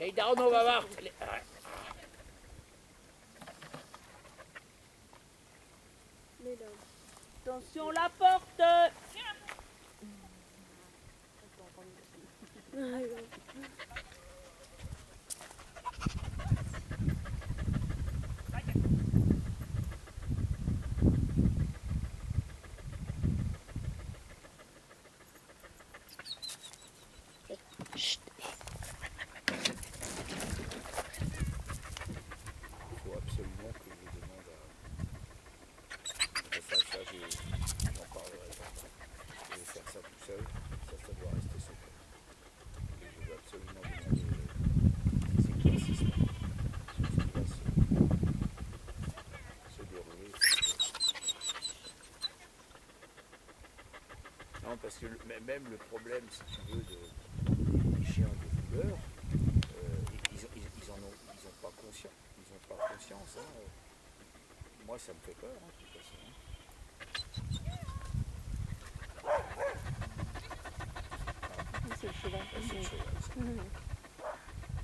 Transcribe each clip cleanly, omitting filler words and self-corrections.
Lay down, on va voir. Attention la porte. Parce que même le problème, si tu veux, des chiens de douleur, ils ont pas conscience. Ils ont pas conscience. Hein. Moi, ça me fait peur, hein, de toute façon. C'est le cheval. C'est le cheval, ça.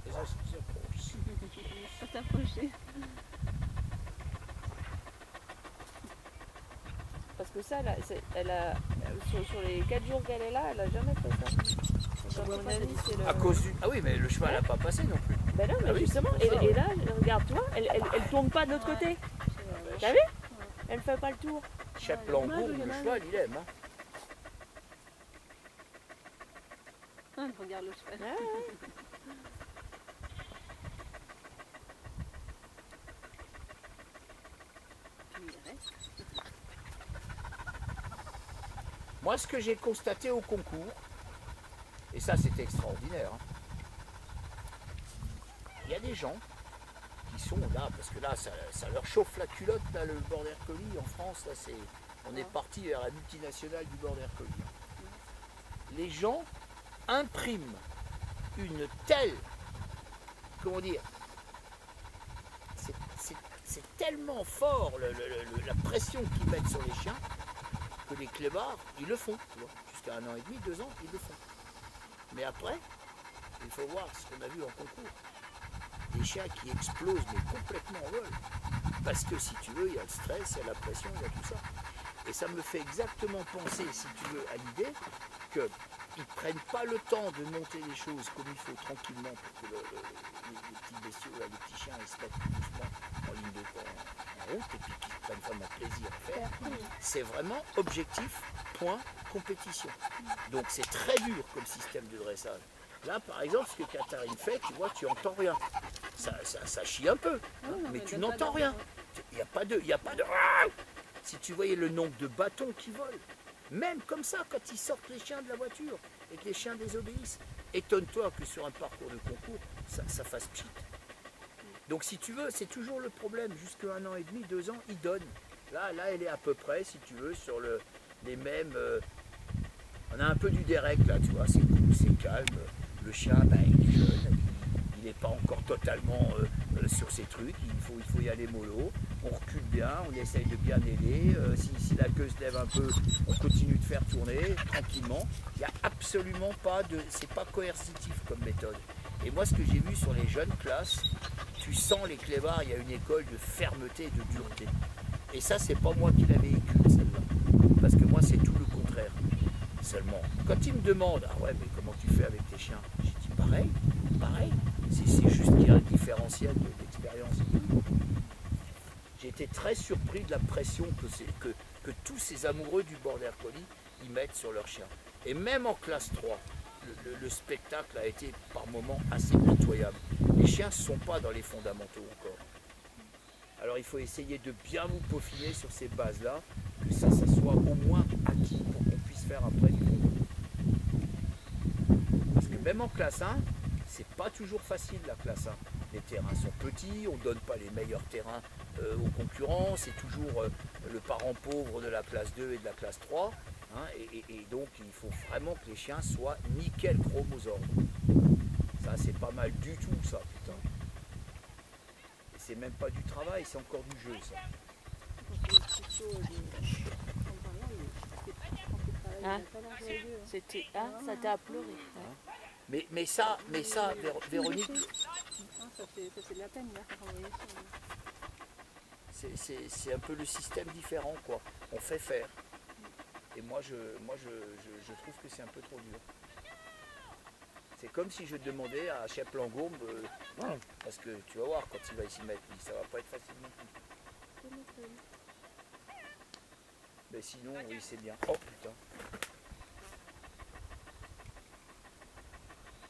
Et ça, c'est approche. Faut t'approcher. Parce que ça, elle a, sur les 4 jours qu'elle est là, elle a jamais fait ça. Donc, à mon avis, c'est le... À cause du... Ah oui, mais le cheval n'a pas passé non plus. Ben non, mais ah oui, justement, et là, regarde, tu vois, elle tourne pas de l'autre côté. T'as vu? Elle fait pas le tour. Chaplangour, le cheval, il aime. Hein. Ah, regarde le cheval. Ah. Moi, ce que j'ai constaté au concours, et ça c'était extraordinaire, hein, il y a des gens qui sont là, parce que là, ça leur chauffe la culotte, là, le Border Collie en France, là, on est parti vers la multinationale du Border Collie. Les gens impriment une telle, comment dire, c'est tellement fort la pression qu'ils mettent sur les chiens, que les clébards, ils le font, jusqu'à 1 an et demi, 2 ans, ils le font. Mais après, il faut voir ce qu'on a vu en concours. Des chiens qui explosent, mais complètement en vol. Parce que si tu veux, il y a le stress, il y a la pression, il y a tout ça. Et ça me fait exactement penser, si tu veux, à l'idée qu'ils ne prennent pas le temps de monter les choses comme il faut, tranquillement, pour que les petits bestiaux, les petits chiens, ils se mettent doucement en ligne de route, et puis qu'ils prennent vraiment plaisir à faire. C'est vraiment objectif, point, compétition. Donc c'est très dur comme système de dressage. Là, par exemple, ce que Katharine fait, tu vois, tu n'entends rien. Ça chie un peu, hein, mais tu n'entends rien. Il n'y a pas de... Si tu voyais le nombre de bâtons qui volent, même comme ça, quand ils sortent les chiens de la voiture et que les chiens désobéissent, étonne-toi que sur un parcours de concours, ça fasse pchit. Donc si tu veux, c'est toujours le problème, jusqu'à 1 an et demi, 2 ans, ils donnent. Là, elle est à peu près, si tu veux, sur les mêmes... on a un peu du Derek, là, tu vois, c'est cool, c'est calme. Le chien, ben, il est jeune, il n'est pas encore totalement sur ses trucs, il faut y aller mollo. On recule bien, on essaye de bien aider. Si la queue se lève un peu, on continue de faire tourner tranquillement. Il n'y a absolument pas de... C'est pas coercitif comme méthode. Et moi, ce que j'ai vu sur les jeunes classes, tu sens les clébards, il y a une école de fermeté et de dureté. Et ça, c'est pas moi qui la véhicule, celle-là. Parce que moi, c'est tout le contraire. Seulement, quand ils me demandent, ah ouais, mais comment tu fais avec tes chiens? J'ai dit, pareil. C'est juste qu'il y a un différentiel d'expérience. J'ai été très surpris de la pression que tous ces amoureux du Border Collie y mettent sur leurs chiens. Et même en classe 3, le spectacle a été par moments assez pitoyable. Les chiens ne sont pas dans les fondamentaux encore. Alors il faut essayer de bien vous peaufiner sur ces bases-là, que ça soit au moins acquis pour qu'on puisse faire après du concours. Parce que même en classe 1, c'est pas toujours facile la classe 1. Les terrains sont petits, on ne donne pas les meilleurs terrains aux concurrents, c'est toujours le parent pauvre de la classe 2 et de la classe 3. Hein, et donc il faut vraiment que les chiens soient nickel chrome aux ordres. Ça c'est pas mal du tout ça, putain. Et c'est même pas du travail, c'est encore du jeu ça. Hein? C'était... Ah, ça t'a pleuré. Ouais. Mais ça, Véronique, Ah, ça fait de la peine là, à renvoyer ça. c'est un peu le système différent, quoi. On fait faire. Et moi, je trouve que c'est un peu trop dur. C'est comme si je demandais à Chef Langourbe, parce que tu vas voir, quand il va s'y mettre, ça va pas être facile non plus. Mais sinon, oui, c'est bien. Oh putain.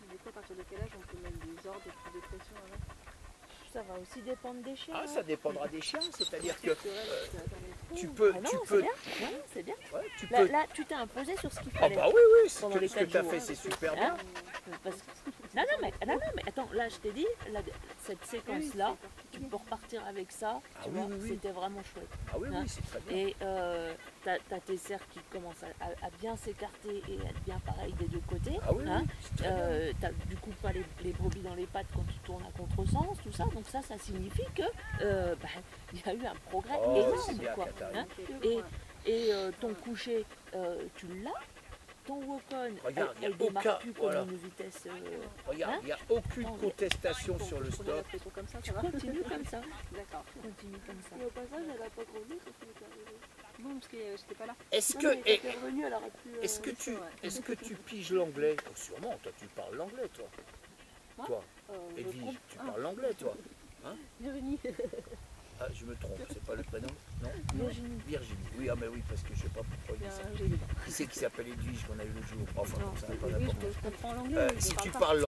Du coup, à partir de quel âge on peut mettre des ordres de pression là? Ça va aussi dépendre des chiens. Ah, ça dépendra des chiens, c'est-à-dire que tu Ah peux... non, tu c'est peux bien. Non, c'est bien. ouais, tu Là, peux... là, tu t'es imposé sur ce qu'il Ah fallait. bah oui, oui, pendant les ce que 4 tu as jours, fait, hein, c'est super bien. Hein Parce que- Non, mais attends, là, je t'ai dit, cette séquence-là, tu peux repartir avec ça, Ah tu oui, vois, oui, oui. c'était vraiment chouette. Ah oui, Hein oui, c'est très bien. Et t'as tes cerfs qui commencent à bien s'écarter et à être bien pareil des deux côtés. Ah oui, Hein oui, c'est très bien. T'as du coup pas les brebis dans les pattes quand tu tournes à contresens, tout ça. Donc ça signifie que il y a eu un progrès Oh, c'est énorme, bien, quoi. Katharine. Hein et ton coucher, tu l'as. Ton walk-on, Regarde, elle y a démarre aucun- plus comme voilà. une vitesse. Regarde, Hein il n'y a aucune Attends, contestation sur le stop. Comme ça, tu continues comme ça. D'accord. Tu continues comme ça. Et au passage, elle n'a pas grogné quand il est arrivé. Non, parce que j'étais pas là. Est-ce Non, que, mais quand est, elle est revenue, elle aurait pu. est-ce que tu piges l'anglais? Oh, sûrement, toi tu parles l'anglais, toi. Moi Toi, je Edwige, trompe. tu parles l'anglais, toi. Virginie. Ah, je me trompe, c'est pas le prénom? Non? Virginie. Virginie. Oui, ah mais oui, parce que je sais pas pourquoi il dit ça. J'ai les dents. Qui c'est qui s'appelle Edwige qu'on a eu le jour? Enfin, Non, ça n'a pas oui, d'importance. je comprends l'anglais. mais je Si parle tu pas. parles